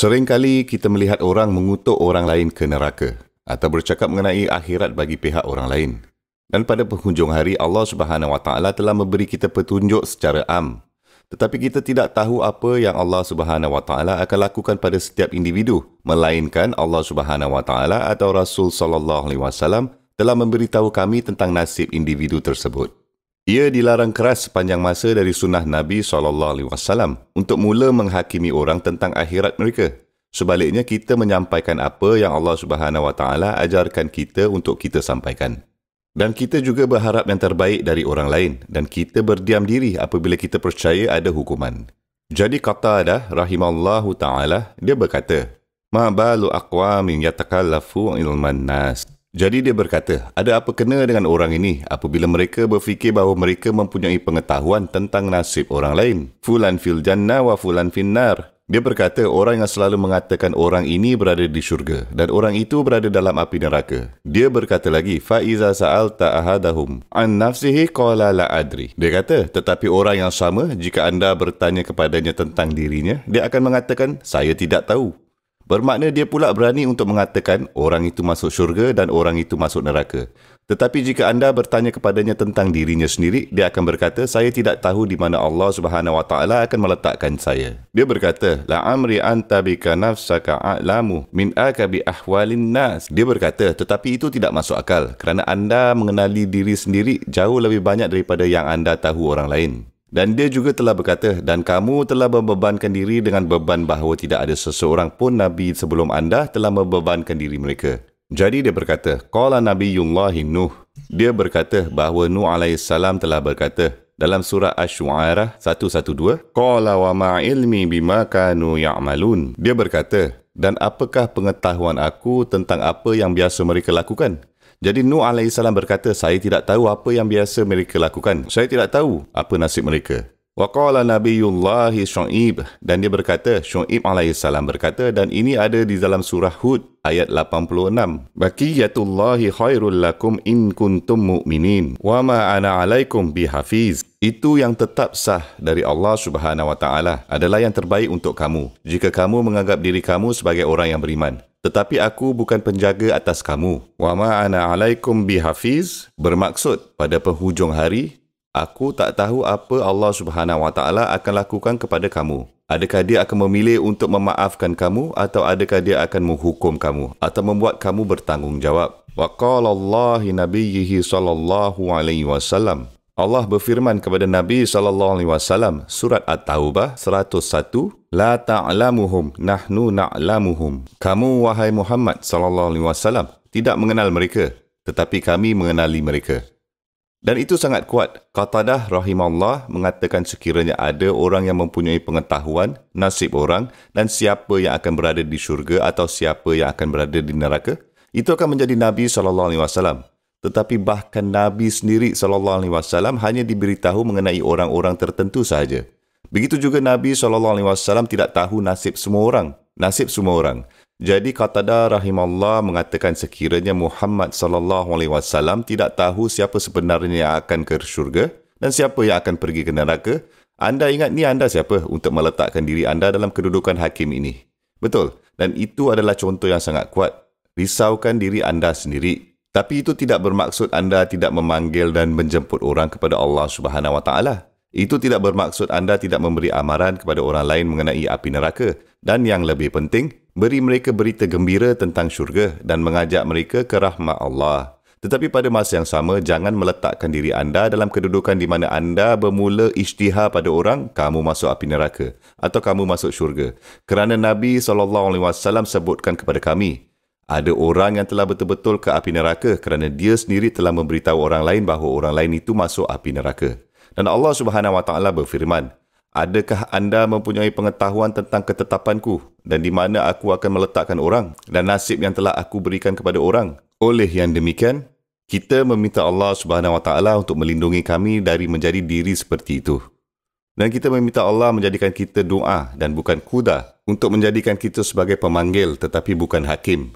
Seringkali kita melihat orang mengutuk orang lain ke neraka atau bercakap mengenai akhirat bagi pihak orang lain. Dan pada penghujung hari, Allah Subhanahu Wa Taala telah memberi kita petunjuk secara am. Tetapi kita tidak tahu apa yang Allah Subhanahu Wa Taala akan lakukan pada setiap individu, melainkan Allah Subhanahu Wa Taala atau Rasul Sallallahu Alaihi Wasallam telah memberitahu kami tentang nasib individu tersebut. Ia dilarang keras sepanjang masa dari sunnah Nabi SAW untuk mula menghakimi orang tentang akhirat mereka. Sebaliknya, kita menyampaikan apa yang Allah Subhanahu Wa Taala ajarkan kita untuk kita sampaikan. Dan kita juga berharap yang terbaik dari orang lain dan kita berdiam diri apabila kita percaya ada hukuman. Jadi Qatadah rahimallahu ta'ala, dia berkata, "Ma balu aqwamin yatakallafu ilman nas." Jadi dia berkata, ada apa kena dengan orang ini apabila mereka berfikir bahawa mereka mempunyai pengetahuan tentang nasib orang lain. Fulan fil jannah wa fulan fin nar. Dia berkata, orang yang selalu mengatakan orang ini berada di syurga dan orang itu berada dalam api neraka. Dia berkata lagi, fa iza sa'alta ahadahum an nafsihi qala la adri. Dia kata, tetapi orang yang sama, jika anda bertanya kepadanya tentang dirinya, dia akan mengatakan, saya tidak tahu. Bermakna dia pula berani untuk mengatakan orang itu masuk syurga dan orang itu masuk neraka. Tetapi jika anda bertanya kepadanya tentang dirinya sendiri, dia akan berkata, saya tidak tahu di mana Allah Subhanahu Wa Taala akan meletakkan saya. Dia berkata, la amri anta bika nafsaka a'lamu min akabi ahwalin nas. Dia berkata, tetapi itu tidak masuk akal kerana anda mengenali diri sendiri jauh lebih banyak daripada yang anda tahu orang lain. Dan dia juga telah berkata, dan kamu telah membebankan diri dengan beban bahawa tidak ada seseorang pun Nabi sebelum anda telah membebankan diri mereka. Jadi dia berkata, Qala Nabiyullahi Nuh. Dia berkata bahawa Nuh AS telah berkata dalam surah Asy-Syu'arah 112, Qala wa ma ilmi bima kanu ya'malun. Dia berkata, dan apakah pengetahuan aku tentang apa yang biasa mereka lakukan? Jadi Nuh AS berkata, saya tidak tahu apa yang biasa mereka lakukan. Saya tidak tahu apa nasib mereka. Wa qala Nabiyullahi Syu'ib. Dan dia berkata, Syu'ib AS berkata, dan ini ada di dalam surah Hud ayat 86. Baqiyatullahi khairul lakum in kuntum mu'minin. Wa ma ana alaikum bihafiz. Itu yang tetap sah dari Allah Subhanahu Wa Taala adalah yang terbaik untuk kamu, jika kamu menganggap diri kamu sebagai orang yang beriman. Tetapi aku bukan penjaga atas kamu. Wa ma ana alaikum bihafiz bermaksud pada penghujung hari, aku tak tahu apa Allah Subhanahu Wa Taala akan lakukan kepada kamu. Adakah dia akan memilih untuk memaafkan kamu atau adakah dia akan menghukum kamu atau membuat kamu bertanggungjawab. Wa qala Allahi nabiyhi sallallahu alaihi wasallam. Allah berfirman kepada Nabi SAW, surat At-Taubah 101, La ta'lamuhum, nahnu na'lamuhum. Kamu, wahai Muhammad SAW, tidak mengenal mereka, tetapi kami mengenali mereka. Dan itu sangat kuat. Qatadah rahimahullah mengatakan sekiranya ada orang yang mempunyai pengetahuan, nasib orang, dan siapa yang akan berada di syurga atau siapa yang akan berada di neraka, itu akan menjadi Nabi SAW. Tetapi bahkan Nabi sendiri SAW hanya diberitahu mengenai orang-orang tertentu sahaja. Begitu juga Nabi SAW tidak tahu nasib semua orang. Jadi Qatadah rahimahullah mengatakan sekiranya Muhammad SAW tidak tahu siapa sebenarnya yang akan ke syurga dan siapa yang akan pergi ke neraka, anda ingat ni anda siapa untuk meletakkan diri anda dalam kedudukan hakim ini? Betul. Dan itu adalah contoh yang sangat kuat. Risaukan diri anda sendiri. Tapi itu tidak bermaksud anda tidak memanggil dan menjemput orang kepada Allah Subhanahu Wa Taala. Itu tidak bermaksud anda tidak memberi amaran kepada orang lain mengenai api neraka. Dan yang lebih penting, beri mereka berita gembira tentang syurga dan mengajak mereka ke rahmat Allah. Tetapi pada masa yang sama, jangan meletakkan diri anda dalam kedudukan di mana anda bermula ijtihad pada orang, kamu masuk api neraka atau kamu masuk syurga. Kerana Nabi SAW sebutkan kepada kami, ada orang yang telah betul-betul ke api neraka kerana dia sendiri telah memberitahu orang lain bahawa orang lain itu masuk api neraka. Dan Allah Subhanahu Wa Taala berfirman, adakah anda mempunyai pengetahuan tentang ketetapanku dan di mana aku akan meletakkan orang dan nasib yang telah aku berikan kepada orang? Oleh yang demikian, kita meminta Allah Subhanahu Wa Taala untuk melindungi kami dari menjadi diri seperti itu. Dan kita meminta Allah menjadikan kita doa dan bukan kuda, untuk menjadikan kita sebagai pemanggil tetapi bukan hakim.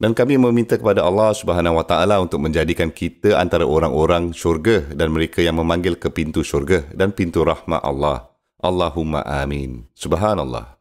Dan kami meminta kepada Allah Subhanahu Wa Taala untuk menjadikan kita antara orang-orang syurga dan mereka yang memanggil ke pintu syurga dan pintu rahmat Allah. Allahumma amin. Subhanallah.